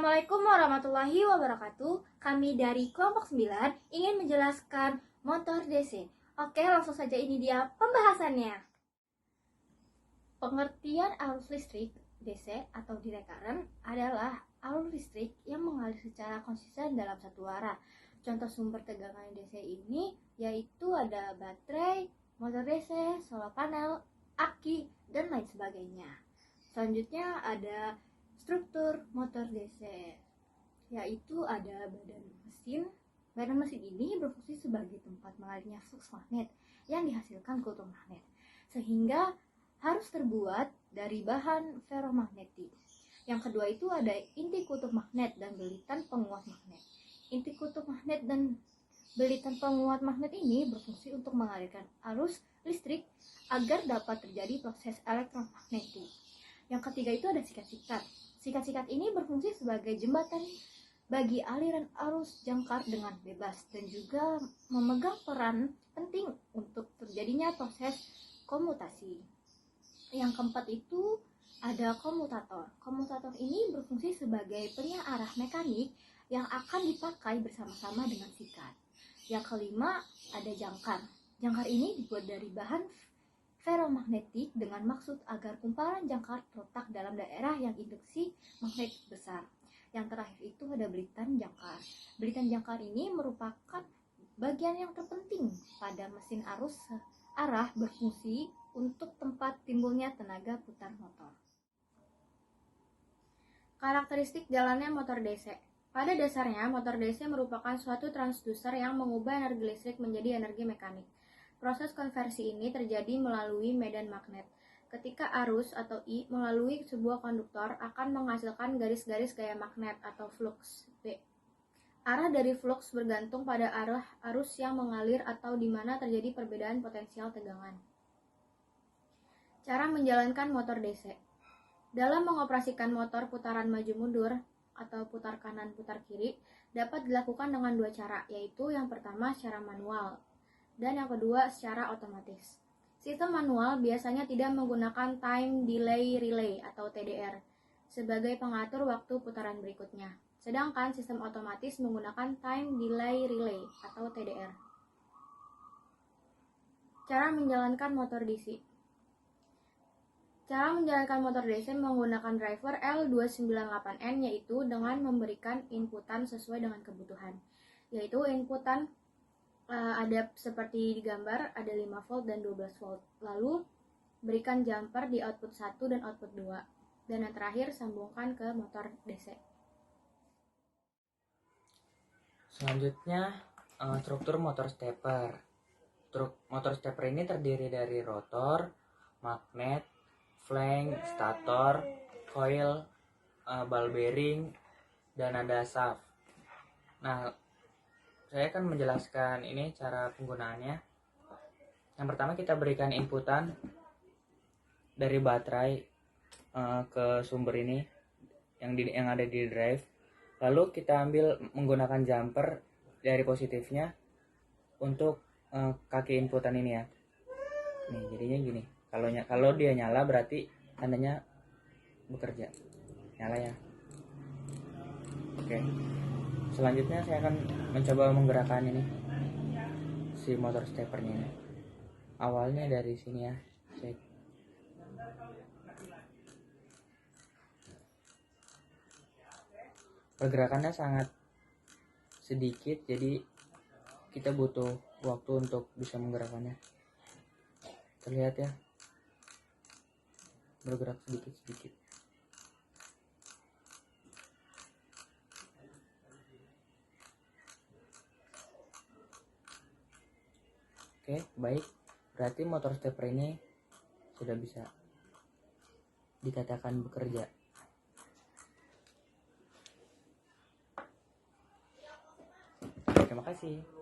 Assalamualaikum warahmatullahi wabarakatuh. Kami dari kelompok 9 ingin menjelaskan motor DC. Oke, langsung saja, ini dia pembahasannya. Pengertian arus listrik DC atau direct current adalah arus listrik yang mengalir secara konsisten dalam satu arah. Contoh sumber tegangan DC ini yaitu ada baterai, motor DC, solar panel, aki, dan lain sebagainya. Selanjutnya ada struktur motor DC, yaitu ada badan mesin. Badan mesin ini berfungsi sebagai tempat mengalirnya flux magnet yang dihasilkan kutub magnet, sehingga harus terbuat dari bahan ferromagnetik. Yang kedua itu ada inti kutub magnet dan belitan penguat magnet. Inti kutub magnet dan belitan penguat magnet ini berfungsi untuk mengalirkan arus listrik agar dapat terjadi proses elektromagnetik. Yang ketiga itu ada sikat-sikat. Sikat-sikat ini berfungsi sebagai jembatan bagi aliran arus jangkar dengan bebas dan juga memegang peran penting untuk terjadinya proses komutasi. Yang keempat itu ada komutator. Komutator ini berfungsi sebagai penyearah arah mekanik yang akan dipakai bersama-sama dengan sikat. Yang kelima ada jangkar. Jangkar ini dibuat dari bahan ferromagnetik dengan maksud agar kumparan jangkar terletak dalam daerah yang induksi magnet besar. Yang terakhir itu ada belitan jangkar. Belitan jangkar ini merupakan bagian yang terpenting pada mesin arus arah berfungsi untuk tempat timbulnya tenaga putar motor. Karakteristik jalannya motor DC. Pada dasarnya, motor DC merupakan suatu transducer yang mengubah energi listrik menjadi energi mekanik. Proses konversi ini terjadi melalui medan magnet. Ketika arus atau I melalui sebuah konduktor akan menghasilkan garis-garis gaya magnet atau flux B. Arah dari flux bergantung pada arah arus yang mengalir atau di mana terjadi perbedaan potensial tegangan. Cara menjalankan motor DC. Dalam mengoperasikan motor putaran maju mundur atau putar kanan putar kiri dapat dilakukan dengan dua cara, yaitu yang pertama secara manual dan yang kedua secara otomatis. Sistem manual biasanya tidak menggunakan time delay relay atau TDR sebagai pengatur waktu putaran berikutnya. Sedangkan sistem otomatis menggunakan time delay relay atau TDR. Cara menjalankan motor DC. Cara menjalankan motor DC menggunakan driver L298N yaitu dengan memberikan inputan sesuai dengan kebutuhan. Yaitu inputan ada seperti di gambar, ada 5 volt dan 12 volt. Lalu berikan jumper di output 1 dan output 2. Dan yang terakhir sambungkan ke motor DC. Selanjutnya struktur motor stepper. Motor stepper ini terdiri dari rotor, magnet, flank, stator, coil, ball bearing, dan ada shaft. Nah, saya akan menjelaskan ini cara penggunaannya. Yang pertama kita berikan inputan dari baterai ke sumber ini yang ada di drive. Lalu kita ambil menggunakan jumper dari positifnya untuk kaki inputan ini ya. Nih jadinya gini. Kalau dia nyala berarti tandanya bekerja. Nyala ya. Oke. Selanjutnya saya akan mencoba menggerakkan ini si motor steppernya ini. Awalnya dari sini ya. Pergerakannya sangat sedikit, jadi kita butuh waktu untuk bisa menggerakkannya. Terlihat ya, bergerak sedikit-sedikit. Oke, baik. Berarti motor stepper ini sudah bisa dikatakan bekerja. Terima kasih.